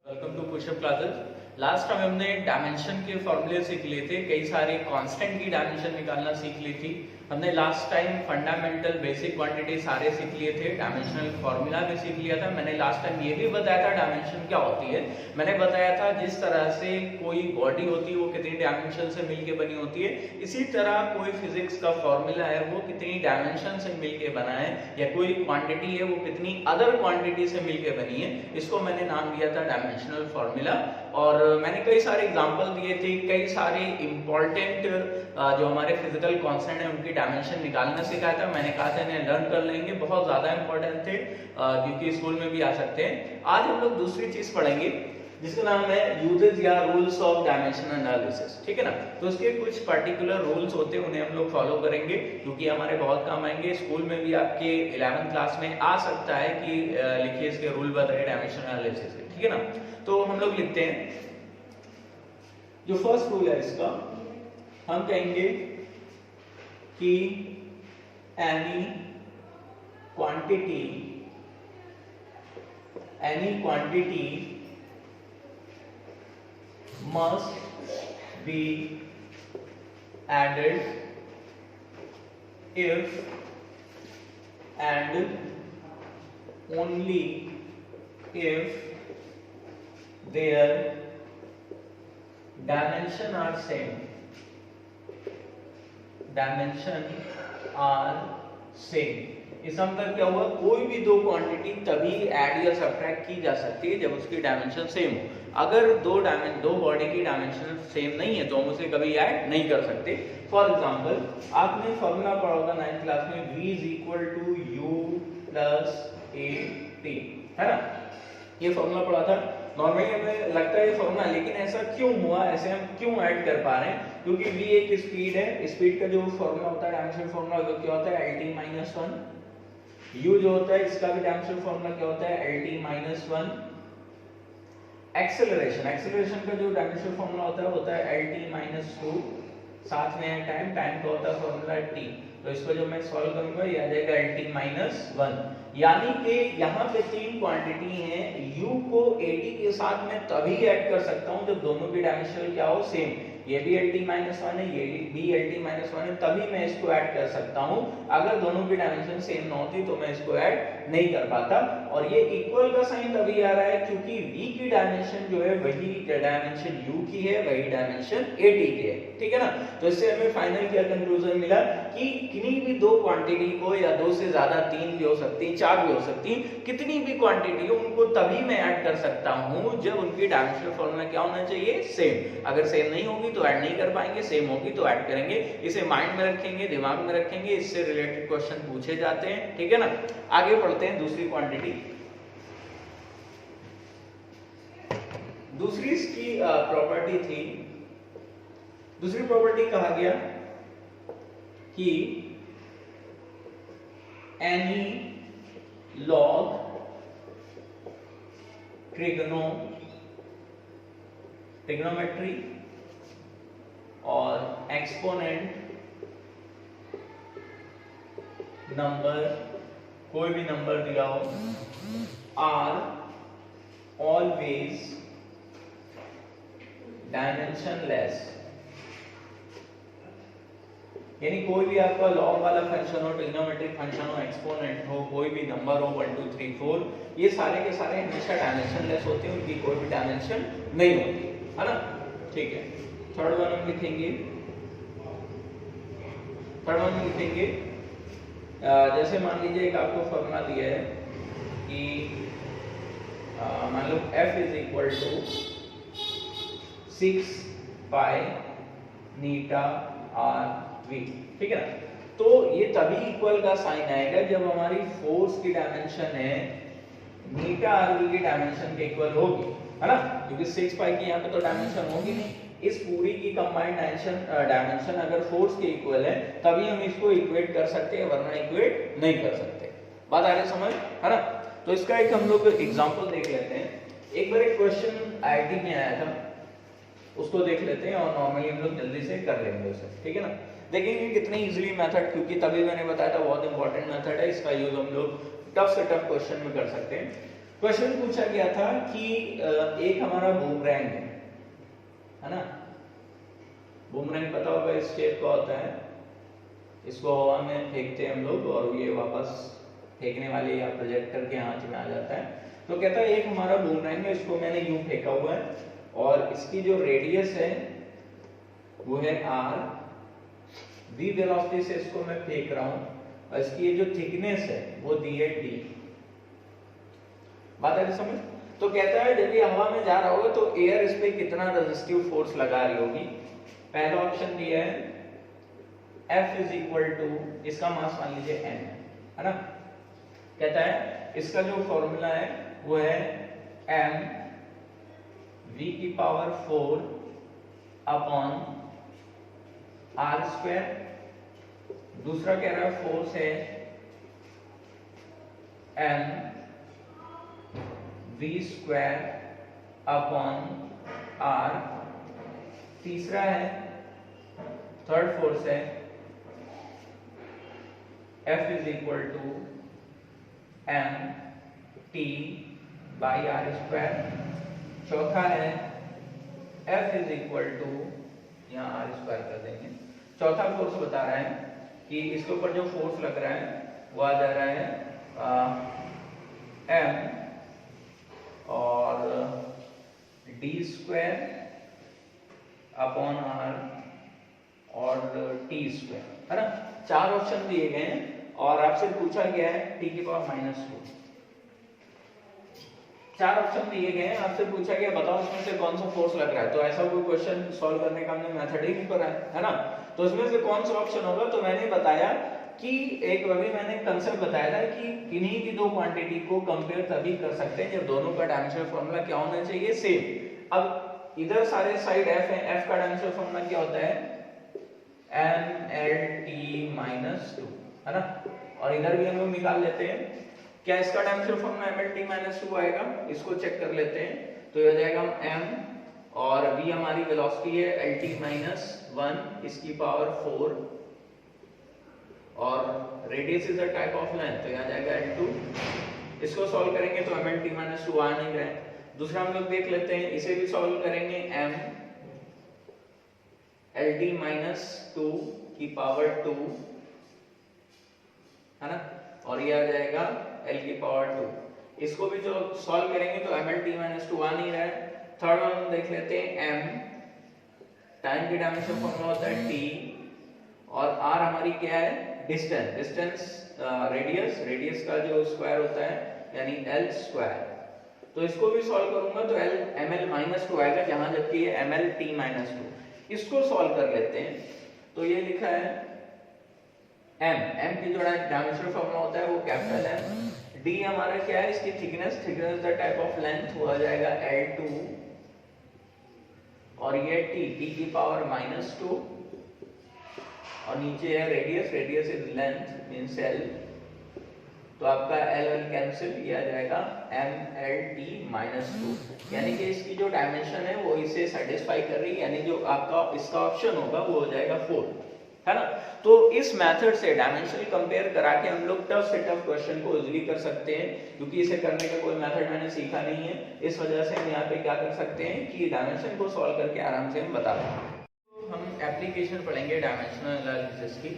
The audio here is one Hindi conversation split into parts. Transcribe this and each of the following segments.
Welcome to pushup classes. Last time हमने डायमेंशन के फॉर्मूले सीख लिए थे, कई सारे कांस्टेंट की डायमेंशन निकालना सीख ली थी हमने। Last time fundamental basic quantity सारे सीख लिए थे, डायमेंशनल फॉर्मूला भी सीख लिया था। मैंने लास्ट टाइम ये भी बताया था डायमेंशन क्या होती है। मैंने बताया था जिस तरह से कोई बॉडी होती है वो कितनी डायमेंशन से मिलके बनी होती है, इसी तरह कोई फिजिक्स का फॉर्मूला है वो कितनी डायमेंशन से मिलके बना है, या कोई क्वांटिटी है वो कितनी अदर क्वांटिटी से मिलके बनी है। इसको मैंने नाम दिया था डायमेंशनल फॉर्मूला। और मैंने कई सारे एग्जांपल दिए थे, कई सारे इंपॉर्टेंट जो हमारे फिजिकल कांस्टेंट है उनकी डायमेंशन निकालना सिखाया था। मैंने कहा था इन्हें लर्न कर लेंगे, बहुत ज्यादा इंपॉर्टेंट थे क्योंकि स्कूल में भी आ सकते हैं। आज हम लोग दूसरी चीज पढ़ेंगे जिसका नाम है यूजेस या रूल्स ऑफ डायमेंशन एनालिसिस। ठीक है ना। तो उसके कुछ पर्टिकुलर रूल्स होते हैं, उन्हें हम लोग फॉलो करेंगे क्योंकि हमारे बहुत काम आएंगे। स्कूल में भी आपके 11th क्लास में आ सकता है कि लिखिए इसके रूल बताइए डायमेंशन एनालिसिस के। ठीक है ना। तो हम लोग लिखते हैं, जो फर्स्ट रूल है इसका हम कहेंगे कि any quantity must be added if and only if their dimension are same. इसका मतलब क्या हुआ, कोई भी दो क्वांटिटी तभी ऐड या सब्ट्रैक्ट की जा सकती है जब उसकी डायमेंशन सेम हो। अगर दो बॉडी की डायमेंशन सेम नहीं है तो हम उसे कभी ऐड नहीं कर सकते। फॉर एग्जांपल आपने फॉर्मूला पढ़ा होगा 9th क्लास में, v is equal to u plus at, है ना। ये फॉर्मूला पढ़ा था। नॉर्मली हमें लगता है ये फॉर्मूला, लेकिन ऐसा क्यों हुआ, ऐसे हम क्यों ऐड कर पा रहे हैं, क्योंकv एक स्पीड है। स्पीड का जो फॉर्मूला होता है डायमेंशन फॉर्मूला वो क्या होता है, lt-1। u जो होता है इसका भी डायमेंशन फॉर्मूला क्या होता है, lt-1। एक्सेलरेशन का जो डायमेंशन फॉर्मूला होता है lt-2। साथ में है टाइम का होता है फॉर्मूला t। तो इसको जब मैं सॉल्व करूंगा ये आ जाएगा lt-1। यानी कि यहाँ पे तीन क्वांटिटी हैं, u को at के साथ में तभी ऐड कर सकता हूँ जब दोनों की डायमेंशन क्या हो, सेम। ये भी lt-1 है, ये भी lt-1 है, तभी मैं इसको ऐड कर सकता हूँ। अगर दोनों की डायमेंशन सेम ना होती तो मैं इसको ऐड नहीं कर पाता। और ये इक्वल का साइन तभी आ रहा है क्योंकि v की डायमेंशन जो है वही डायमेंशन u की है, वही डायमेंशन at की है। ठीक है ना। तो इससे हमें फाइनल क्या कंक्लूजन मिला कि किन्हीं भी दो क्वांटिटी को, या दो से ज्यादा, तीन भी हो सकती है, चार भी हो सकती है, कितनी भी क्वांटिटी हो उनको तभी मैं ऐड कर सकता हूँ जब उनकी डायमेंशनल फॉर्मूला क्या होना चाहिए, सेम। अगर सेम नहीं होगी तो ऐड नहीं कर पाएंगे, सेम होगी तो ऐड करेंगे। इसे माइंड में रखेंगे, दिमाग में रखेंगे, इससे रिलेटेड क्वेश्चन पूछे जाते हैं। ठीक है ना। आगे बढ़ते हैं दूसरी क्वांटिटी। दूसरी इसकी प्रॉपर्टी थी, दूसरी प्रॉपर्टी कहा गया कि एनी लॉग ट्रिग्नोमेट्री और एक्सपोनेंट नंबर, कोई भी नंबर दिया हो, आर ऑलवेज डायमेंशनलेस। यानी कोई भी आपका लॉग वाला फंक्शन हो, ट्रिग्नोमेट्रिक फंक्शन हो, एक्सपोनेंट हो, कोई भी नंबर हो 1 2 3 4, ये सारे के सारे हमेशा डायमेंशनलेस होते हैं, उनकी कोई भी डायमेंशन नहीं होती, है ना। ठीक है। थर्ड वन हम लिखेंगे, जैसे मान लीजिए एक आपको फॉर्मूला दिया है कि मान लो f is equal to 6 pi neta rv। ठीक है ना। तो ये तभी इक्वल का साइन आएगा जब हमारी फोर्स की डायमेंशन है नीटा rv की डायमेंशन के इक्वल होगी, है ना। क्योंकि 6 पाई की यहाँ पे तो डायमेंशन होगी नहीं, इस पूरी की कंबाइंड डायमेंशन अगर फोर्स के इक्वल है तभी हम इसको इक्वेट कर सकते हैं, वरना इक्वेट नहीं कर सकते। बात आ रही समझ, है ना। तो इसका एक हम लोग एग्जांपल देख लेते हैं। एक बार एक क्वेश्चन आईआईटी में आया था, उसको देख लेते हैं और नॉर्मली हम लोग जल्दी से कर लेंगे उसे। ठीक है ना। देखेंगे कितने इजीली मेथड, क्योंकि तभी मैंने बताया था बहुत इंपॉर्टेंट मेथड है, इसका यूज हम लोग टफ से टफ क्वेश्चन में कर सकते हैं। क्वेश्चन पूछा गया था कि एक हमारा बूमरैंग है ना, बूमरैंग पता होगा इस शेप का होता है, इसको हवा में फेंकते हैं हम लोग और ये वापस फेंकने वाले या प्रोजेक्ट करके हाथ में आ जाता है। तो कहता है एक हमारा बूमरैंग है, इसको मैंने यूं फेंका हुआ है और इसकी जो रेडियस है वो है r, v वेलोसिटी से इसको मैं फेंक रहा हूं और इसकी ये जो थिकनेस है वो दी है d। बात है समझ? तो कहता है जब ये हवा में जा रहा होगा तो एयर इस पे कितना रेजिस्टिव फोर्स लगा रही होगी। पहला ऑप्शन दिया है F इज इक्वल टू, इसका मास मान लीजिए n है ना। कहता है इसका जो फॉर्मूला है वो है m v की पावर 4 अपॉन r स्क्वायर। दूसरा कह रहा है फोर्स है m v square upon r। तीसरा है, थर्ड फोर्स है F is equal to m t by r square. चौथा है F इज इक्वल टू, यहाँ r स्क्वायर कर देंगे। चौथा फोर्स बता रहा है कि इसके ऊपर जो फोर्स लग रहा है वो आ जा रहा है m और d स्क्वायर अपॉन r और t स्क्वायर है ना। चार ऑप्शन दिए गए हैं और आपसे पूछा गया है t की पावर -2। चार ऑप्शन दिए गए हैं, आपसे पूछा गया बताओ इसमें से कौन सा फोर्स लग रहा है। तो ऐसा कोई क्वेश्चन सॉल्व करने का हमने मेथड ही नहीं पढ़ा है ना। तो इसमें से कौन सा ऑप्शन होगा, तो मैंने बताया कि एक अभी मैंने कंसेप्ट बताया था कि इन्हीं की दो क्वांटिटी को कंपेयर तभी कर सकते हैं जब दोनों का डायमेंशनल फॉर्मूला क्या होना चाहिए, सेम। अब इधर सारे साइड f है, f का डायमेंशनल फॉर्मूला क्या होता है mLt-2 है ना। और इधर भी हम लोग निकाल लेते हैं, क्या इसका डायमेंशनल फॉर्मूला mLt-2 आएगा, इसको चेक कर लेते हैं। तो ये आ जाएगा m और v हमारी वेलोसिटी है Lt-1 इसकी पावर 4 और radius is a type of length, तो यहाँ जाएगा L2। इसको सॉल्व करेंगे तो mLt-2 आ नहीं रहा है। दूसरा हम लोग देख लेते हैं, इसे भी सॉल्व करेंगे, m Lt-2 की पावर 2 है ना, और ये आ जाएगा L की पावर 2। इसको भी जो सॉल्व करेंगे तो mLt-2 आ नहीं रहा है। थर्ड वन हम देख लेते हैं, m टाइम की डायमेंशन फॉर्मूला होता है t और r हमारी क्या है, डिस्टेंस, रेडियस का जो स्क्वायर होता है यानी l स्क्वायर। तो इसको भी सॉल्व करूंगा तो l ml-2 आएगा, जहां जबकि ये mLt-2। इसको सॉल्व कर लेते हैं तो ये लिखा है m की जो डायमेंशनल फॉर्मूला होता है वो कैपिटल M, d हमारा क्या है, इसकी thickness the type of length, वो आ जाएगा L2 और ये t की पावर -2 और नीचे है radius is length means L। तो आपका L कैंसिल, ये आ जाएगा mLt-2, यानी कि इसकी जो डायमेंशन है वो इसे सेटिस्फाई कर रही है, यानी जो आपका इसका ऑप्शन होगा वो हो जाएगा 4 है ना। तो इस मेथड से डायमेंशन कंपेयर करा के हम लोग टफ से टफ क्वेश्चन को इजीली कर सकते हैं, क्योंकि इसे करने का कोई मेथड मैंने सीखा नहीं है। इस वजह से हम यहाँ पे क्या कर सकते हैं कि डायमेंशन को सॉल्व करके आराम से हम बता पाएंगे। तो हम एप्लीकेशन पढ़ेंगे डायमेंशनल एनालिसिस की।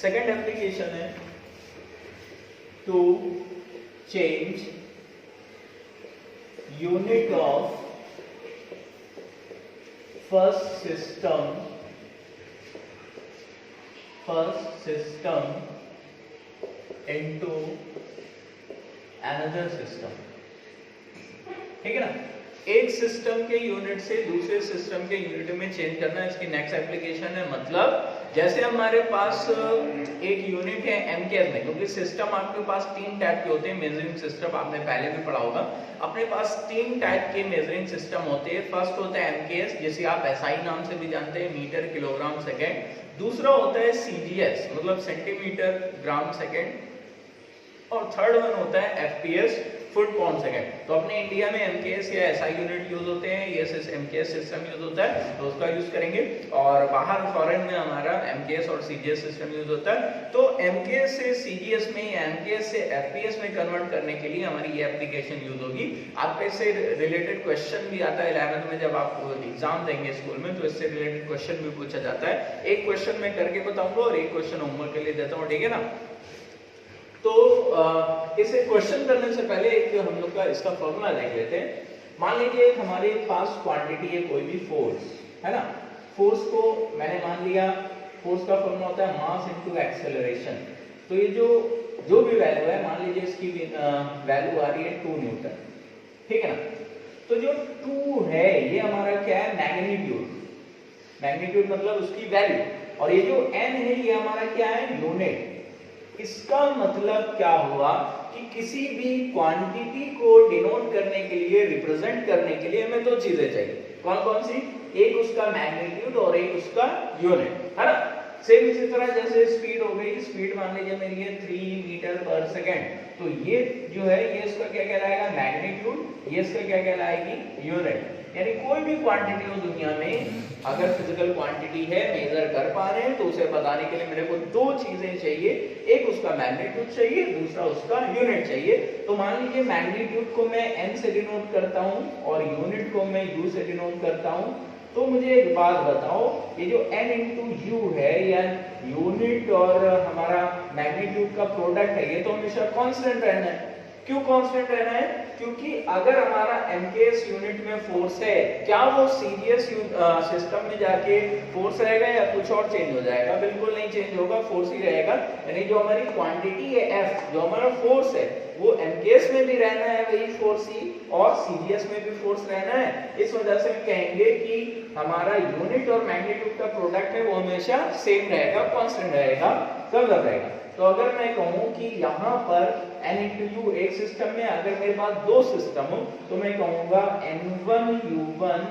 सेकंड एप्लीकेशन है to change unit of first system into another system, ठीक है ना। एक सिस्टम के यूनिट से दूसरे सिस्टम के यूनिट में चेंज करना इसकी नेक्स्ट एप्लीकेशन है। मतलब जैसे हमारे पास एक यूनिट है MKS में, क्योंकि सिस्टम आपके पास 3 टाइप के होते हैं मेजरिंग सिस्टम, आपने पहले भी पढ़ा होगा। अपने पास 3 टाइप के मेजरिंग सिस्टम होते हैं। फर्स्ट होता है MKS, जिसे आप SI नाम से भी जानते हैं, मीटर किलोग्राम सेकेंड। दूसरा होता है CGS, मतलब सेंटीमीटर ग्राम सेकेंड। और थर्ड वन होता है FPS, फुट पाउंड सेकंड। तो अपने इंडिया में एमकेएस या एसआई यूनिट यूज होते हैं, ये एमकेएस सिस्टम यूज होता है तो उसका यूज करेंगे। और बाहर फॉरेन में हमारा एमकेएस और सीजीएस सिस्टम यूज होता है। तो एमकेएस से सीजीएस में या एमकेएस से एफपीएस में कन्वर्ट करने के लिए हमारी ये एप्लीकेशन यूज होगी। आपका इससे रिलेटेड क्वेश्चन भी आता है 11th में जब आप एग्जाम देंगे स्कूल में, तो इससे रिलेटेड क्वेश्चन भी पूछा जाता है। एक क्वेश्चन मैं करके बताऊंगा और एक क्वेश्चन होमवर्क के लिए देता हूँ, ठीक है ना। तो इसे क्वेश्चन करने से पहले एक हम लोग का इसका फॉर्मूला देख लेते हैं। मान लीजिए हमारे पास क्वांटिटी है कोई भी फोर्स, है ना। फोर्स को मैंने मान लिया, फोर्स का फॉर्मूला होता है मास इनटू एक्सेलरेशन। तो ये जो भी वैल्यू है, मान लीजिए इसकी वैल्यू आ रही है 2 न्यूटन, ठीक है ना। तो जो 2 है ये हमारा क्या है, मैग्नीट्यूड। मैग्नीट्यूड मतलब उसकी वैल्यू। और ये जो n है ये हमारा क्या है, यूनिट। इसका मतलब क्या हुआ कि किसी भी क्वांटिटी को डिनोट करने के लिए, रिप्रेजेंट करने के लिए हमें 2 चीजें चाहिए। कौन कौन सी, एक उसका मैग्नीट्यूड और एक उसका यूनिट, है ना। सेम इसी तरह जैसे स्पीड हो गई, स्पीड मान लीजिए मेरी है 3 मीटर पर सेकेंड, तो ये जो है ये इसका क्या कहलाएगा, मैग्नीट्यूड, ये इसका क्या कहलाएगी, यूनिट। यानी कोई भी क्वांटिटी हो दुनिया में, अगर फिजिकल क्वांटिटी है, मेजर कर पा रहे हैं, तो उसे बताने के लिए मेरे को 2 चीजें चाहिए, एक उसका मैग्नीट्यूड चाहिए, दूसरा उसका यूनिट चाहिए। तो मान लीजिए मैग्नीट्यूड को मैं n से डिनोट करता हूं और यूनिट को मैं u से डिनोट करता हूं। तो मुझे एक बात बताओ, ये जो n इंटू यू है या यूनिट और हमारा मैग्नीट्यूड का प्रोडक्ट है, ये तो हमेशा कांस्टेंट रहना है। क्यों कांस्टेंट रहना है, क्योंकि अगर हमारा एमकेएस यूनिट में फोर्स है, क्या वो सीजीएस सिस्टम में जाके फोर्स रहेगा या कुछ और चेंज हो जाएगा, बिल्कुल नहीं चेंज होगा, फोर्स ही रहेगा। यानी जो हमारी क्वांटिटी है एफ, जो हमारा फोर्स है, वो एमकेएस में भी रहना है वही फोर्स ही, और सीजीएस में भी फोर्स रहना है। इस वजह से हम कहेंगे कि हमारा यूनिट और मैग्नीट्यूड का प्रोडक्ट है वो हमेशा सेम रहेगा, कांस्टेंट रहेगा, कब रहेगा। तो अगर मैं कहूं कि यहाँ पर n into u एक सिस्टम में, अगर मेरे पास 2 सिस्टम हो, तो मैं कहूंगा n1u1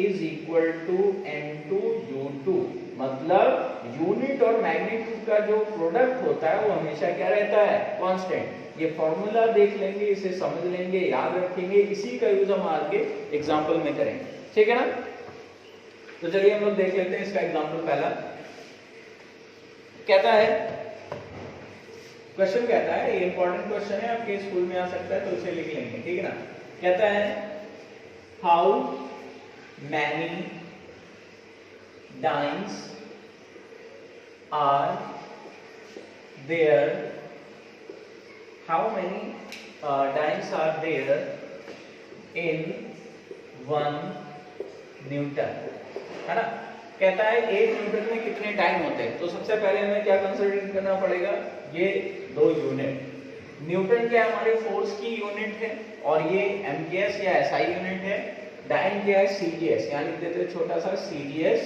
is equal to n2u2। मतलब यूनिट और मैग्नीट्यूड का जो प्रोडक्ट होता है वो हमेशा क्या रहता है, कांस्टेंट। ये फॉर्मूला देख लेंगे, इसे समझ लेंगे, याद रखेंगे, इसी का यूज हम आगे एग्जाम्पल में करेंगे, ठीक है ना। तो चलिए हम लोग देख लेते हैं इसका एग्जाम्पल। पहला कहता है, क्वेश्चन कहता है, ये इंपॉर्टेंट क्वेश्चन है, आपके स्कूल में आ सकता है, तो उसे लिख लेंगे, ठीक है ना। कहता है how many dimes are there, how many dimes are there in 1 newton, है ना। कहता है 1 न्यूटन में कितने टाइम होते हैं। तो सबसे पहले हमें क्या कंसीडर करना पड़ेगा, ये 2 यूनिट। न्यूटन क्या है, हमारे फोर्स की यूनिट है, और ये एमकेएस या एसआई यूनिट है। डाइन क्या है, सीजीएस, यहाँ लिख देते हैं छोटा सा सीजीएस,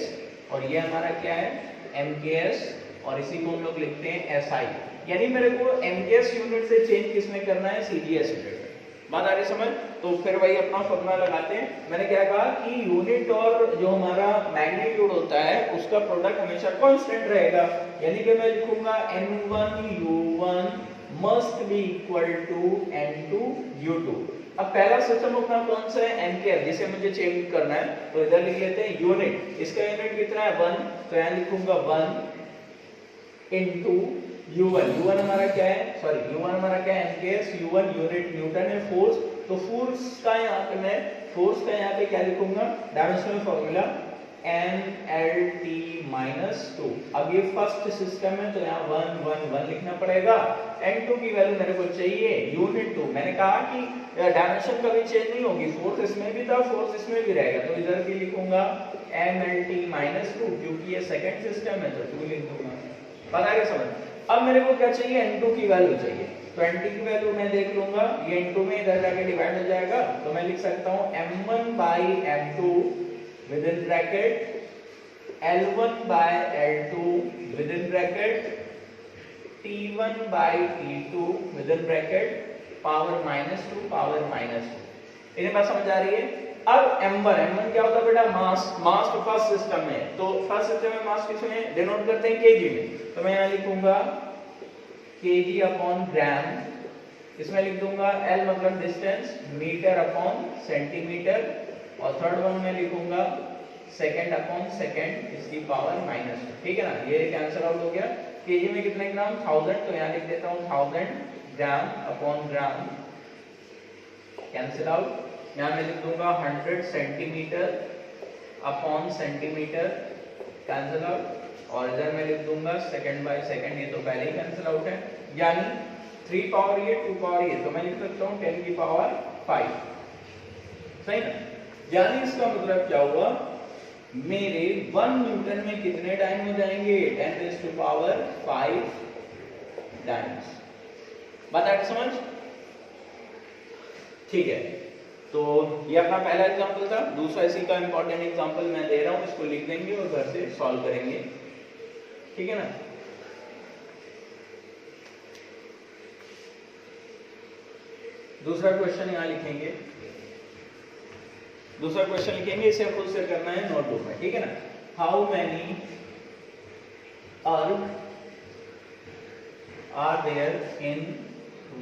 और ये हमारा क्या है, एमकेएस, और इसी को हम लोग लिखते हैं एसआई। यानी मेरे को एमकेएस यूनिट से चेंज किसमें करना है, सीजीएस यूनिट। बात आ रही समझ। तो फिर वही अपना फॉर्मूला लगाते हैं। मैंने क्या कहा कि यूनिट और जो हमारा मैग्नीट्यूड होता है उसका प्रोडक्ट हमेशा कांस्टेंट रहेगा। यानी कि मैं लिखूंगा n1u1 must be equal to n2u2। अब पहला सिस्टम अपना कौन सा है, एमकेएस, जिसे मुझे चेंज करना है, तो इधर लिख लेते हैं यूनिट। इसका यूनिट कितना है, 1, तो यहां लिखूंगा 1 इनटू u1। u1 हमारा क्या है, सॉरी u1 हमारा क्या है, एमकेएस, u1 यूनिट न्यूटन है, फोर्स। तो फोर्स का यहाँ पे मैं फोर्स का यहाँ पे क्या लिखूंगा, डायमेंशनल फॉर्मूला nLT-2। अब ये फर्स्ट सिस्टम है, तो यहाँ 1 1 1 लिखना पड़ेगा। n2 की वैल्यू मेरे को चाहिए, यूनिट 2। मैंने कहा कि डायमेंशन कभी चेंज नहीं होगी, फोर्स इसमें भी था, फोर्स इसमें भी रहेगा, तो इधर भी लिखूंगा nLT-2, क्योंकि ये सेकंड सिस्टम है तो 2 लिख दूंगा। बता गया समझ। अब मेरे को क्या चाहिए, n2 की वैल्यू चाहिए। 20 की वैल्यू मैं देख लूंगा, ये n2 में इधर जाके डिवाइड हो जाएगा, तो मैं लिख सकता हूँ m1/m2 within bracket L1/L2 within bracket T1/T2 within bracket power -2 power -2। इन्हें बात समझ आ रही है। अब m1 क्या होता है बेटा, मास। मास तो फर्स्ट सिस्टम में, तो फर्स्ट सिस्टम में मास किसमें डिनोट करते हैं, केजी में। तो मैं यहाँ लिखूंगा kg/ग्राम इसमें लिख दूंगा L मतलब डिस्टेंस मीटर अपॉन सेंटीमीटर, और थर्ड वन में लिखूंगा सेकंड अपॉन सेकंड इसकी पावर -2। ठीक है ना, ये कैंसिल आउट हो गया। केजी में कितने ग्राम 1000, तो यहाँ लिख देता हूँ 1000 ग्राम अपॉन ग्राम, कैंसिल आउट। यहाँ मैं लिख दूंगा 100 centimetre upon centimetre, cancel out. और इधर मैं लिख दूंगा सेकंड बाय सेकंड, ये तो पहले ही कैंसिल आउट है। यानी 3 पावर ये 2 पावर ये, तो मैं लिख सकता हूँ 10 की पावर 5, सही ना। यानी इसका मतलब क्या हुआ, मेरे 1 न्यूटन में कितने टाइम हो जाएंगे 10 रेज़ टू पावर 5 टाइम्स। बात आगे समझ, ठीक है। तो ये अपना पहला एग्जांपल था। दूसरा इसी का इंपॉर्टेंट एग्जांपल मैं दे रहा हूं, इसको लिख देंगे और घर से सॉल्व करेंगे, ठीक है ना। दूसरा क्वेश्चन यहां लिखेंगे, दूसरा क्वेश्चन लिखेंगे, इसे खुद से करना है नोटबुक में, ठीक है ना। हाउ मैनी अर्ग आर देयर इन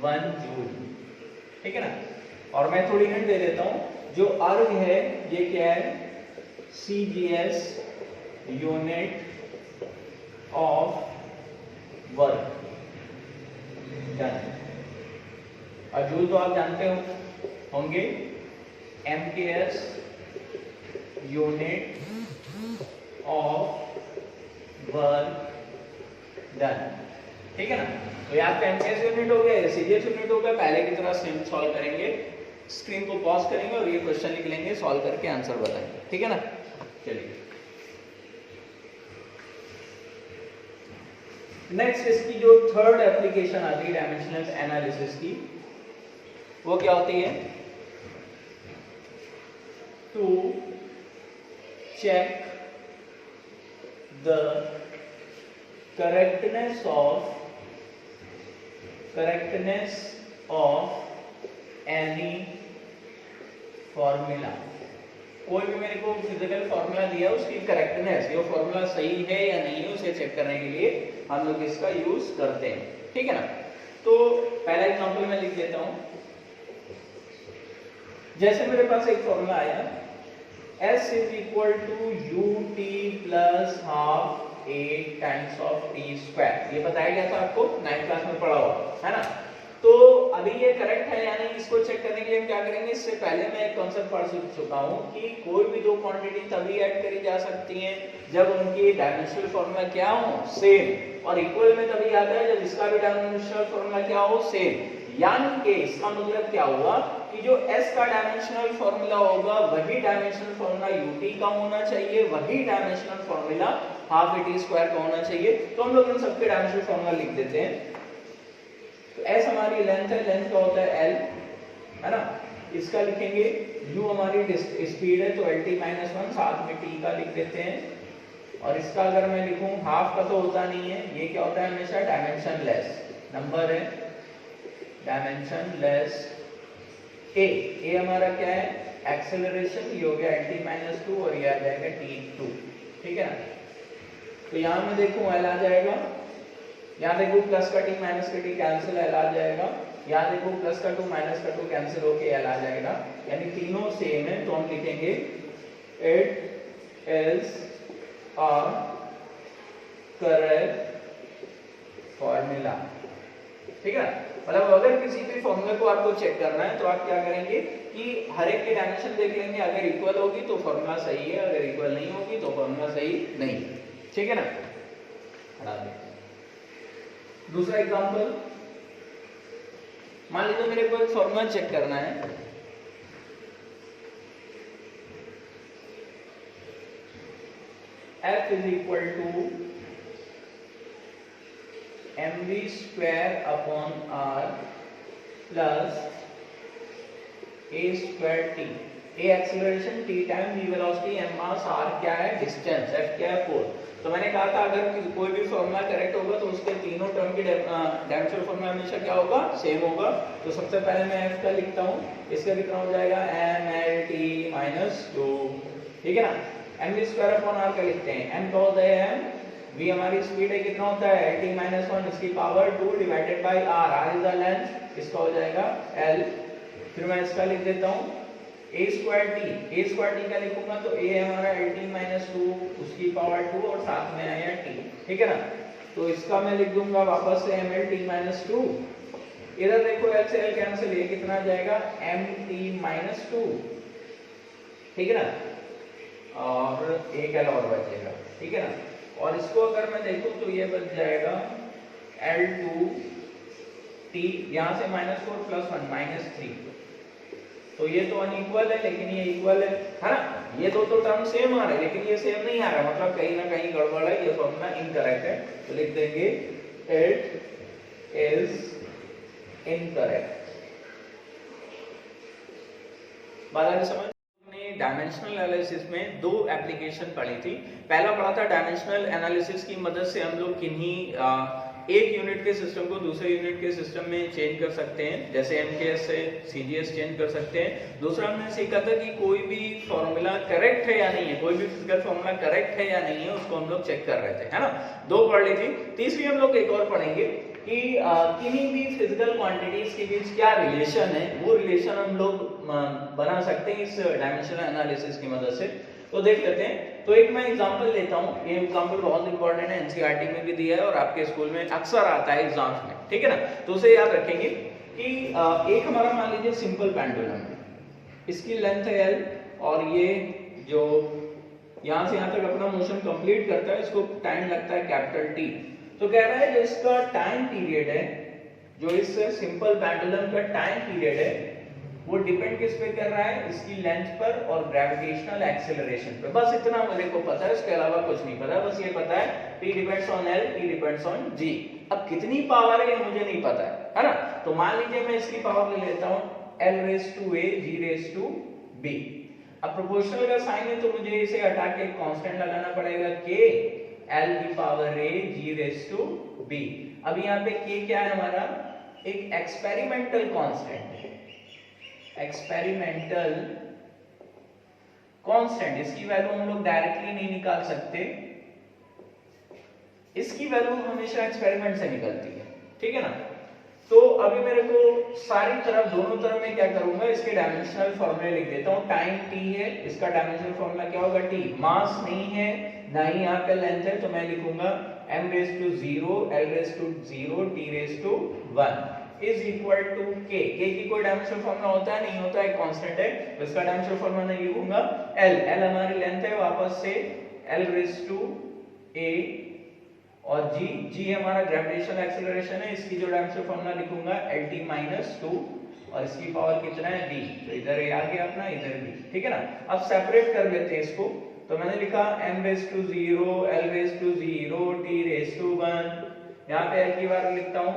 1 जूल, ठीक है ना। और मैं थोड़ी हिंट दे देता हूं, जो अर्ग है ये क्या है, CGS unit of work done. और जूल तो आप जानते होंगे MKS unit of work done, ठीक है ना। तो यहाँ पे MKS यूनिट हो गया, CGS यूनिट हो गया। पहले की तरह सेम सॉल्व करेंगे, स्क्रीन को पॉज करेंगे और ये क्वेश्चन लिख लेंगे, सॉल्व करके आंसर बताएंगे, ठीक है ना। चलिए नेक्स्ट, इसकी जो थर्ड एप्लीकेशन आती है डायमेंशनल एनालिसिस की, वो क्या होती है, to check the correctness of any formula. कोई भी मेरे को फिजिकल फॉर्मूला दिया, उसकी करेक्टनेस, ये फॉर्मूला सही है या नहीं है, उसे चेक करने के लिए हम लोग इसका यूज करते हैं, ठीक है ना। तो पहला एग्जांपल मैं लिख देता हूं। जैसे मेरे पास एक फॉर्मूला आया, S is equal to ut plus half a times of t square, ये बताया गया था आपको 9th क्लास में पढ़ा हुआ है ना। तो अभी ये करेक्ट है या नहीं, इसको चेक करने के लिए हम क्या करेंगे, इससे पहले मैं एक कॉन्सेप्ट पढ़ चुका हूं कि कोई भी दो क्वांटिटी तभी ऐड करी जा सकती हैं जब उनकी डायमेंशनल फॉर्मूला क्या हो, सेम, और इक्वल में तभी आता है जब इसका भी डायमेंशनल फॉर्मूला क्या हो, सेम। यानी कि इसका मतलब क्या हुआ कि जो S का डायमेंशनल फॉर्मूला होगा वही डायमेंशनल फॉर्मूला ut का होना चाहिए, वही dimensional formula half at square का होना चाहिए। तो हम लोग इन सबके डायमेंशनल फॉर्मूला लिख देते हैं। तो S हमारी लेंथ है, लेंथ का होता है L, है ना। इसका लिखेंगे u हमारी स्पीड है, तो LT-1 साथ में t का लिख देते हैं। और इसका अगर मैं लिखूं, हाफ का तो होता नहीं है, ये क्या होता है हमेशा डायमेंशन लेस नंबर है, डायमेंशन लेस a हमारा क्या है, एक्सेलरेशन, ये हो गया LT-2 और ये आ जाएगा t2, ठीक है ना। तो यहाँ मैं देखूं L आ जाएगा, यहाँ देखो प्लस का t माइनस का t कैंसिल, L आ जाएगा। यहाँ देखो प्लस का 2 माइनस का 2 कैंसिल होके L आ जाएगा, यानी तीनों सेम है। तो हम लिखेंगे it is a correct formula, ठीक है। मतलब अगर किसी भी फॉर्मूला को आपको चेक करना है तो आप क्या करेंगे कि हर एक की डायमेंशन देख लेंगे, अगर इक्वल होगी तो फॉर्मूला सही है, अगर इक्वल नहीं होगी तो फॉर्मूला सही नहीं है, ठीक है ना। हटा दें। दूसरा एग्जांपल, मान लीजिए मेरे को एक फॉर्मूला चेक करना है, F is equal to mv square upon r plus a square t। a acceleration, t time v velocity, m mass, r क्या है डिस्टेंस, f क्या है 4। तो मैंने कहा था अगर कोई भी फॉर्मूला करेक्ट होगा तो उसके तीनों टर्म की डायमेंशनल फॉर्मूला हमेशा क्या होगा, सेम होगा। तो सबसे पहले मैं f का लिखता हूँ, इसका कितना हो जाएगा mlt-2, ठीक है ना। mv स्क्वायर अपॉन r का लिखते हैं, m का होता है m, v हमारी स्पीड है, कितना होता है lt माइनस 1 इसकी power 2 divided by r is the length, इसका हो जाएगा l। फिर मैं इसका लिख देता हूँ a स्क्वायर t का लिखूंगा तो a हमारा lt माइनस 2 उसकी पावर 2 और साथ में आया t, ठीक है ना। तो इसका मैं लिख दूंगा वापस से mlt माइनस 2, इधर देखो l से l कैंसिल, ये कितना आ जाएगा mt माइनस 2, ठीक है ना, और एक l और बचेगा, ठीक है ना। और इसको अगर मैं देखूं तो ये बच जाएगा L2t, यहाँ से -4 प्लस 1 -3, तो ये तो अनइक्वल है लेकिन ये इक्वल है ना। ये दो तो टर्म सेम आ रहे हैं लेकिन ये सेम नहीं आ रहा, मतलब कहीं ना कहीं गड़बड़ है, ये फॉर्मूला इनकरेक्ट है, तो लिख देंगे इट इज इनकरेक्ट। बात आ रही समझ? डायमेंशनल एनालिसिस में दो एप्लीकेशन पढ़ी थी। पहला पढ़ा था डायमेंशनल एनालिसिस की मदद से हम लोग किन्हीं एक यूनिट के सिस्टम को दूसरे यूनिट के सिस्टम में चेंज कर सकते हैं, जैसे MKS से CGS चेंज कर सकते हैं। दूसरा हमने सीखा था कि कोई भी फॉर्मूला करेक्ट है या नहीं है, कोई भी फिजिकल फॉर्मूला करेक्ट है या नहीं है, उसको हम लोग चेक कर रहे थे, है ना। दो पढ़ ली थी। तीसरी हम लोग एक और पढ़ेंगे कि किन्हीं भी फिजिकल क्वांटिटीज के बीच क्या रिलेशन है, वो रिलेशन हम लोग बना सकते हैं इस डायमेंशनल एनालिसिस की मदद से। तो देख लेते हैं। तो एक मैं एग्जांपल लेता हूं, ये एग्जांपल बहुत इंपॉर्टेंट है, एनसीईआरटी में भी दिया है और आपके स्कूल में अक्सर आता है एग्जाम्स में, ठीक है ना। तो उसे याद रखेंगे कि एक हमारा मान लीजिए सिंपल पेंडुलम है, इसकी लेंथ है l और ये जो यहां से यहां तक अपना मोशन कंप्लीट करता है इसको टाइम लगता है कैपिटल T। तो कह रहा है जो इसका टाइम पीरियड है, जो इस सिंपल पेंडुलम का टाइम पीरियड है, वो डिपेंड किस पे कर रहा है, इसकी लेंथ पर और ग्रेविटेशनल एक्सेलरेशन पे। बस इतना मेरे को पता है, इसके अलावा कुछ नहीं पता, बस ये पता है P depends on L, T depends on G। अब कितनी पावर है ये मुझे नहीं पता है ना। तो मान लीजिए मैं इसकी पावर ले लेता हूं L raise to A G raise to B। अब प्रोपोर्शनल का साइन है तो मुझे इसे हटा के कांस्टेंट लगाना पड़ेगा K L की power A G raise to B। अब यहाँ पे K क्या है हमारा, एक एक्सपेरिमेंटल कांस्टेंट है, एक्सपेरिमेंटल कांस्टेंट। इसकी वैल्यू हम लोग डायरेक्टली नहीं निकाल सकते, इसकी वैल्यू हमेशा एक्सपेरिमेंट से निकलती है, ठीक है ना। तो अभी मेरे को सारी तरफ, दोनों तरफ में क्या करूंगा, इसके डायमेंशनल फॉर्मूले लिख देता हूं। टाइम t है, इसका डायमेंशनल फॉर्मूला क्या होगा t। मास नहीं है ना ही यहाँ पे लेंथ है, तो मैं लिखूंगा m raise to 0 l raise to 0 t raise to 1 is equal to k। k की कोई डायमेंशनल फॉर्मूला होता है, नहीं होता है, कांस्टेंट है, तो इसका डायमेंशनल फॉर्मूला नहीं लिखूंगा। l हमारी लेंथ है, वापस से l रेज़ टू a और g हमारा ग्रेविटेशनल एक्सेलरेशन है, इसकी जो डायमेंशनल फॉर्मूला लिखूंगा lt माइनस 2 और इसकी पावर कितना है d, तो इधर a आ गया अपना, इधर b, ठीक है ना। अब सेपरेट कर लेते हैं इसको, तो मैंने लिखा m raise to 0 l raise to 0 t raise to 1, यहाँ पे l की वैल्यू लिखता हूँ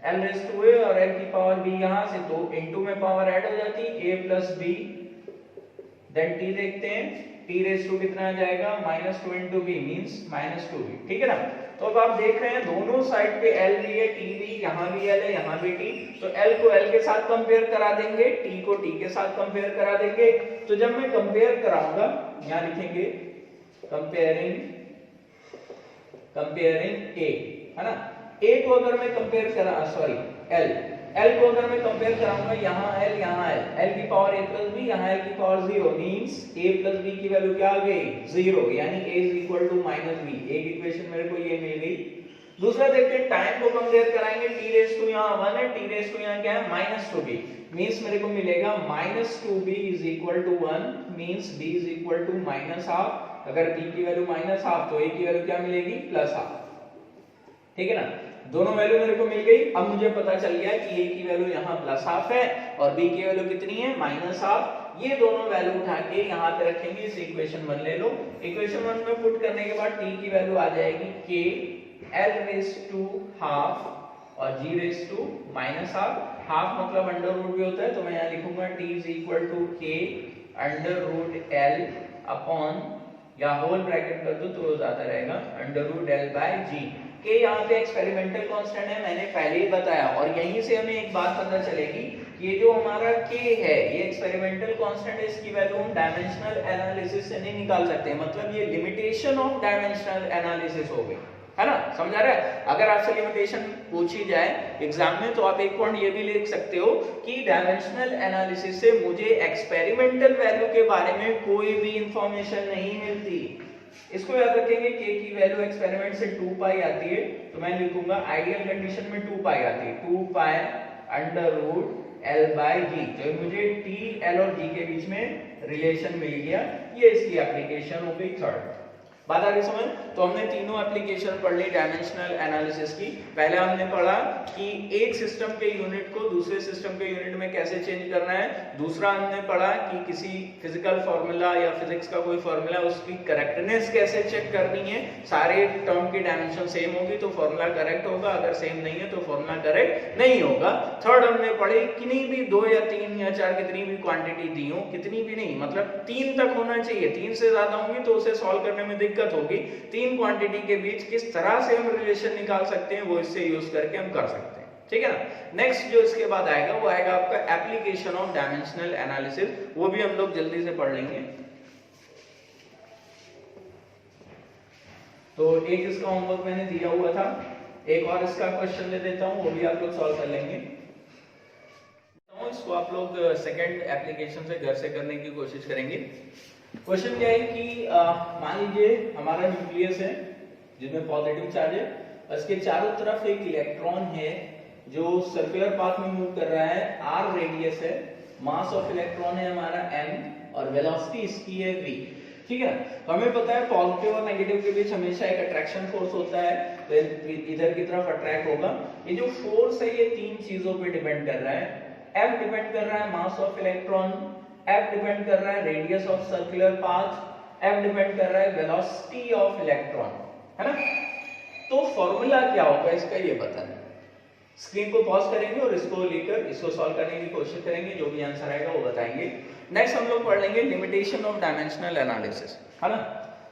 l रेज़ टू a और l की पावर b, यहाँ से तो इनटू में पावर ऐड हो जाती है a plus b, then t देखते हैं, t रेज़ टू कितना आ जाएगा -2 into b मींस -2b, ठीक है ना। तो अब आप देख रहे हैं दोनों साइड पे l भी है, t भी, यहाँ भी l है, यहाँ भी t, तो l को l के साथ कंपेयर करा देंगे, t को t के साथ कंपेयर करा देंगे। तो जब मैं कंपेयर कराऊंगा, यहाँ लिखेंगे कंपेयरिंग a, है ना। a को अगर मैं कंपेयर करा, सॉरी l को अगर मैं कंपेयर कराऊंगा, यहाँ l यहाँ l की पावर a प्लस b, यहाँ l की power 0 means a plus b की वैल्यू क्या आ गई 0, यानी a is equal to minus b। एक इक्वेशन मेरे को ये मिल गई। दूसरा देखते हैं, टाइम को कंपेयर कराएंगे, t रेज़ टू यहाँ 1 है, t रेज़ टू यहाँ क्या है -2b, मींस मेरे को मिलेगा -2b is equal to 1 means b is equal to -12। अगर b की वैल्यू -12 तो a की वैल्यू क्या मिलेगी +12, ठीक है ना। दोनों वैल्यू मेरे को मिल गई। अब मुझे पता चल गया कि a की वैल्यू यहाँ +12 है और b की वैल्यू कितनी है -12। ये दोनों वैल्यू उठा के यहाँ पे रखेंगे, इस इक्वेशन 1 ले लो। इक्वेशन 1 में पुट करने के बाद t की वैल्यू आ जाएगी k l raise to half और g रेज़ टू -12। हाफ मतलब अंडर रूट भी होता है, तो मैं यहाँ लिखूंगा t is equal to k under root l upon, या होल ब्रैकेट कर दो तो ज्यादा रहेगा, under root l by g। कि यहाँ पे एक्सपेरिमेंटल कांस्टेंट है, मैंने पहले ही बताया, और यहीं से हमें एक बात पता चलेगी कि ये जो हमारा k है ये एक्सपेरिमेंटल कांस्टेंट है, इसकी वैल्यू हम डायमेंशनल एनालिसिस से नहीं निकाल सकते, मतलब ये लिमिटेशन ऑफ डायमेंशनल एनालिसिस हो गई, है ना, समझा रहा है। अगर आपसे लिमिटेशन पूछी जाए एग्जाम में तो आप एक पॉइंट ये भी लिख सकते हो कि डायमेंशनल एनालिसिस से मुझे एक्सपेरिमेंटल वैल्यू के बारे में कोई भी इंफॉर्मेशन नहीं मिलती। इसको याद रखेंगे, k की वैल्यू एक्सपेरिमेंट से 2 पाई आती है, तो मैं लिखूंगा आइडियल कंडीशन में 2 पाई आती है, 2 pi under root L by G, तो मुझे T, L और G के बीच में रिलेशन मिल गया, ये इसकी एप्लीकेशन हो गई थर्ड। बात आ गई समझ। तो हमने तीनों एप्लीकेशन पढ़ ली डायमेंशनल एनालिसिस की। पहले हमने पढ़ा कि एक सिस्टम के यूनिट को दूसरे सिस्टम के यूनिट में कैसे चेंज करना है, दूसरा हमने पढ़ा कि किसी फिजिकल फॉर्मूला या फिजिक्स का कोई फॉर्मूला उसकी करेक्टनेस कैसे चेक करनी है, सारे टर्म की डायमेंशन सेम होगी तो फॉर्मूला करेक्ट होगा, अगर सेम नहीं है तो फॉर्मूला करेक्ट नहीं होगा। थर्ड हमने पढ़ी किन्हीं भी 2 या 3 या 4 कितनी भी क्वांटिटी दी हो, कितनी भी नहीं मतलब 3 तक होना चाहिए, 3 से ज्यादा होंगी तो उसे सॉल्व करने में दिक्कत होगी। 3 क्वांटिटी के बीच किस तरह से हम रिलेशन निकाल सकते हैं वो इससे यूज करके हम कर सकते हैं, ठीक है ना। नेक्स्ट जो इसके बाद आएगा वो आएगा आपका एप्लीकेशन ऑफ डायमेंशनल एनालिसिस, वो भी हम लोग जल्दी से पढ़ लेंगे। तो एक इसका होमवर्क मैंने दिया हुआ था, एक और इसका क्वेश्चन ले देता हूं, वो भी आप लोग सॉल्व कर लेंगे। तो इसको आप लोग सेकंड एप्लीकेशन से घर से करने की कोशिश करेंगे। क्वेश्चन क्या है कि मान लीजिए हमारा न्यूक्लियस है जिसमें पॉजिटिव चार्ज है, उसके चारों तरफ एक इलेक्ट्रॉन है जो सर्कुलर पाथ में मूव कर रहा है, r रेडियस है, मास ऑफ इलेक्ट्रॉन है हमारा m और वेलोसिटी इसकी है v, ठीक है। तो हमें पता है पॉजिटिव और नेगेटिव के बीच हमेशा एक अट्रैक्शन फोर्स होता है, तो इधर की तरफ अट्रैक्ट होगा। ये जो फोर्स है ये 3 चीजों पे डिपेंड कर रहा है, F डिपेंड कर रहा है mass of electron, F depend कर रहा है radius of circular path, F depend कर रहा है वेलोसिटी ऑफ इलेक्ट्रॉन, है ना। तो फॉर्मूला क्या होगा इसका ये बताना। स्क्रीन को पॉज करेंगे और इसको लेकर इसको सॉल्व करने की कोशिश करेंगे, जो भी आंसर आएगा वो बताएंगे। नेक्स्ट हम लोग पढ़ लेंगे लिमिटेशन ऑफ डायमेंशनल एनालिसिस, है ना।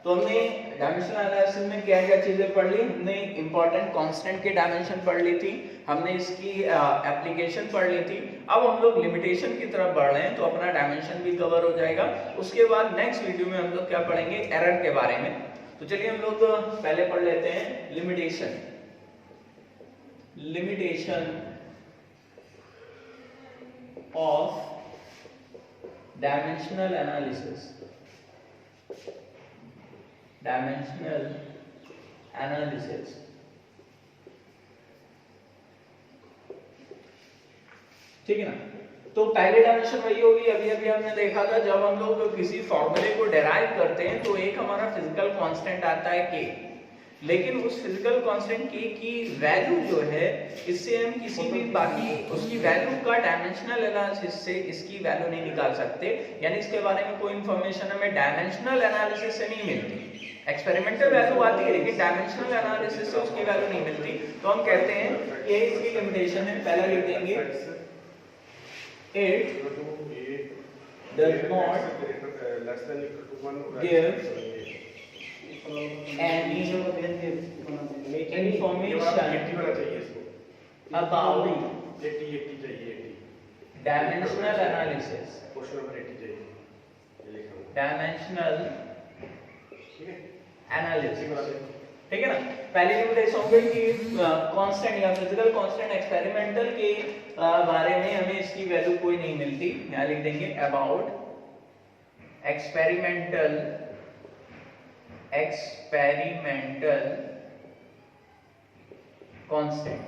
तो हमने डायमेंशनल एनालिसिस में क्या क्या चीजें पढ़ ली, हमने इंपॉर्टेंट कांस्टेंट के डायमेंशन पढ़ ली थी, हमने इसकी एप्लीकेशन पढ़ ली थी। अब हम लोग लिमिटेशन की तरफ बढ़ रहे हैं तो अपना डायमेंशन भी कवर हो जाएगा। उसके बाद नेक्स्ट वीडियो में हम लोग क्या पढ़ेंगे, एरर के बारे में। तो चलिए हम लोग पहले पढ़ लेते हैं लिमिटेशन ऑफ डायमेंशनल एनालिसिस। ठीक है ना। तो पहले डायमेंशन वही होगी, अभी अभी हमने देखा था जब हम लोग किसी फॉर्मूले को डेराइव करते हैं तो एक हमारा फिजिकल कांस्टेंट आता है k, लेकिन उस फिजिकल कांस्टेंट k की वैल्यू जो है इससे हम किसी भी बाकी उसकी वैल्यू का डायमेंशनल एनालिसिस से इसकी वैल्यू नहीं निकाल सकते, यानी इसके बारे में कोई इंफॉर्मेशन हमें डायमेंशनल एनालिसिस से नहीं मिलती। एक्सपेरिमेंटल वैल्यू आती है लेकिन डायमेंशनल एनालिसिस से उसकी वैल्यू नहीं मिलती, तो हम कहते हैं ये इसकी लिमिटेशन है। पहला लिख देंगे it does not give any information about dimensional analysis, ठीक है ना। पहले लिमिटेशन हो गई कि कांस्टेंट या फिजिकल कांस्टेंट एक्सपेरिमेंटल के बारे में हमें इसकी वैल्यू कोई नहीं मिलती, यहां लिख देंगे अबाउट एक्सपेरिमेंटल कांस्टेंट,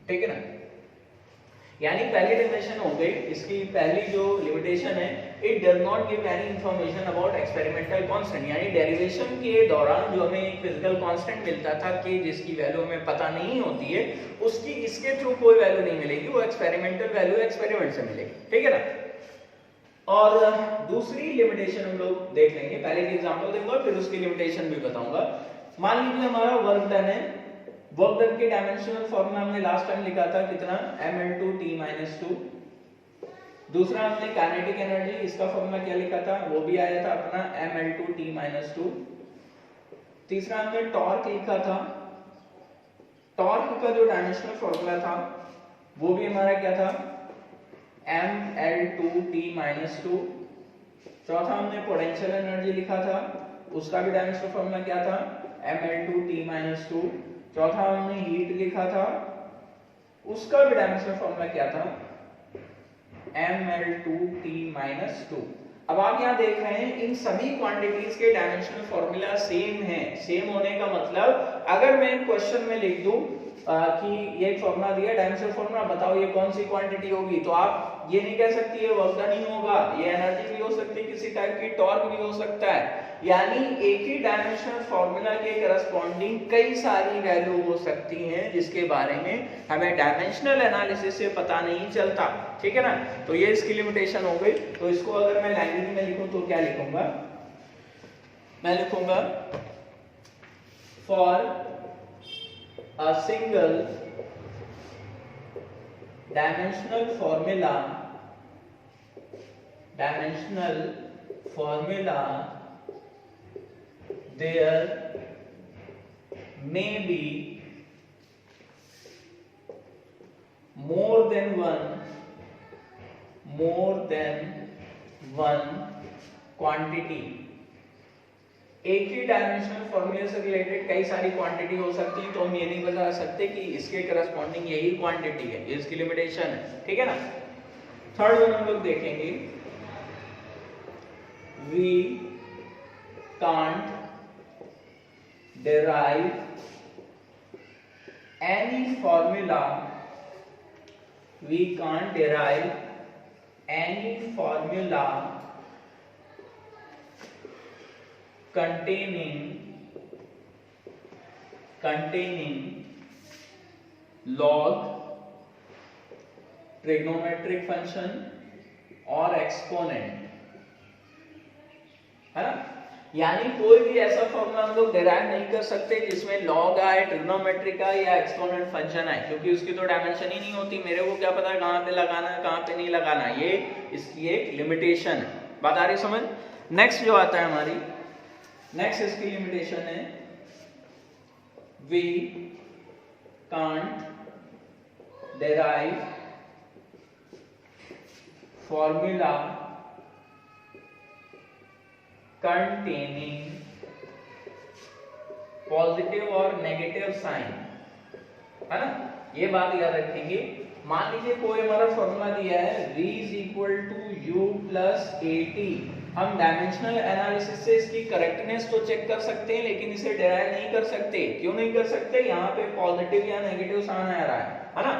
ठीक है ना। यानी पहली डेफिनेशन हो गई इसकी, पहली जो लिमिटेशन है it does not give any information about experimental constant, यानी डेरिवेशन के दौरान जो हमें एक फिजिकल कांस्टेंट मिलता था कि जिसकी वैल्यू हमें पता नहीं होती है, उसकी इसके थ्रू कोई वैल्यू नहीं मिलेगी, वो एक्सपेरिमेंटल वैल्यू एक्सपेरिमेंट से मिलेगी, ठीक है ना। और दूसरी लिमिटेशन हम लोग देख लेंगे, पहले की एग्जांपल दूंगा फिर उसकी लिमिटेशन भी बताऊंगा। मान लीजिए हमारा वर्क डन है, वर्क डन के डायमेंशनल फॉर्मूला हमने लास्ट टाइम लिखा था कितना, ml2t-2। दूसरा हमने काइनेटिक एनर्जी, इसका फॉर्मूला क्या लिखा था, वो भी आया था अपना ml2t-2। तीसरा हमने टॉर्क लिखा था टॉर्क का जो डायमेंशनल फॉर्मूला था वो भी हमारा क्या था, mL2T-2। चौथा हमने पोटेंशियल एनर्जी लिखा था, उसका भी डायमेंशनल फॉर्मूला क्या था, mL2T-2। चौथा हमने हीट लिखा था, उसका भी डायमेंशनल फॉर्मूला क्या था, mL2T-2। अब आप यहाँ देख रहे हैं इन सभी क्वांटिटीज के डायमेंशनल फॉर्मूला सेम है। सेम होने का मतलब अगर मैं क्वेश्चन में लिख दूं कि ये एक फॉर्मूला दिया डायमेंशनल फॉर्मूला, बताओ ये कौन सी क्वांटिटी होगी, तो आप ये नहीं कह सकती ये वर्क डन ही होगा, ये एनर्जी भी हो सकती है, किसी टाइप की टॉर्क भी हो सकता है। यानी एक ही डायमेंशनल फॉर्मूला के करस्पॉन्डिंग कई सारी वैल्यू हो सकती हैं जिसके बारे में हमें डायमेंशनल एनालिसिस से पता नहीं चलता। ठीक है ना, तो ये इसकी लिमिटेशन हो गई। तो इसको अगर मैं लैंग्वेज में लिखूं तो क्या लिखूंगा, मैं लिखूंगा for a single dimensional formula there may be more than one quantity। एक ही डायमेंशनल फॉर्मूले से रिलेटेड कई सारी क्वांटिटी हो सकती है, तो हम ये नहीं बता सकते कि इसके करस्पॉन्डिंग यही क्वांटिटी है, ये इसकी लिमिटेशन है। ठीक है ना। थर्ड वन हम लोग देखेंगे, we can't derive any formula containing log, trigonometric function और एक्सपोनेंट, है ना। यानी कोई भी ऐसा फॉर्मूला हम लोग डिराइव नहीं कर सकते जिसमें लॉग आए, ट्रिग्नोमेट्रिक आए या एक्सपोनेंट फंक्शन आए, क्योंकि उसकी तो डायमेंशन ही नहीं होती। मेरे को क्या पता कहां पे लगाना है कहां पे नहीं लगाना, ये इसकी एक लिमिटेशन है। बात आ रही समझ। नेक्स्ट जो आता है हमारी, नेक्स्ट इसकी लिमिटेशन है, we can't derive formula containing positive और नेगेटिव साइन, है ना। ये बात याद रखेंगे। मान लीजिए कोई हमारा फॉर्मूला दिया है v is equal to u plus at, हम डायमेंशनल एनालिसिस से इसकी करेक्टनेस तो चेक कर सकते हैं, लेकिन इसे डिराइव नहीं कर सकते। क्यों नहीं कर सकते, यहाँ पे पॉजिटिव या नेगेटिव साइन आ रहा है ना।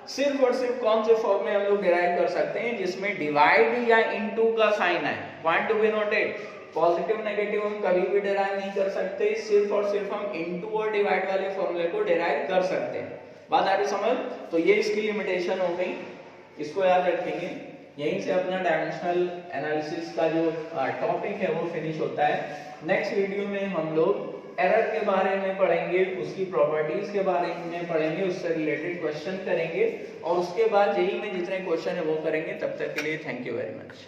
सिर्फ और सिर्फ कौन से फॉर्म में हम लोग डिराइव कर सकते हैं, जिसमें डिवाइड या इनटू का साइन है। Point to be noted, positive negative हम कभी भी डिराइव नहीं कर सकते, सिर्फ और सिर्फ हम इनटू और डिवाइड वाले फॉर्मूले को डिराइव कर सकते हैं। बात आ रही समझ। तो ये इसकी लिमिटेशन हो गई, इसको याद रखेंगे। यहीं से अपना डायमेंशनल एनालिसिस का जो टॉपिक है वो फिनिश होता है। नेक्स्ट वीडियो में हम लोग एरर के बारे में पढ़ेंगे, उसकी प्रॉपर्टीज के बारे में पढ़ेंगे, उससे रिलेटेड क्वेश्चन करेंगे और उसके बाद जेईई में जितने क्वेश्चन है वो करेंगे। तब तक के लिए थैंक यू वेरी मच।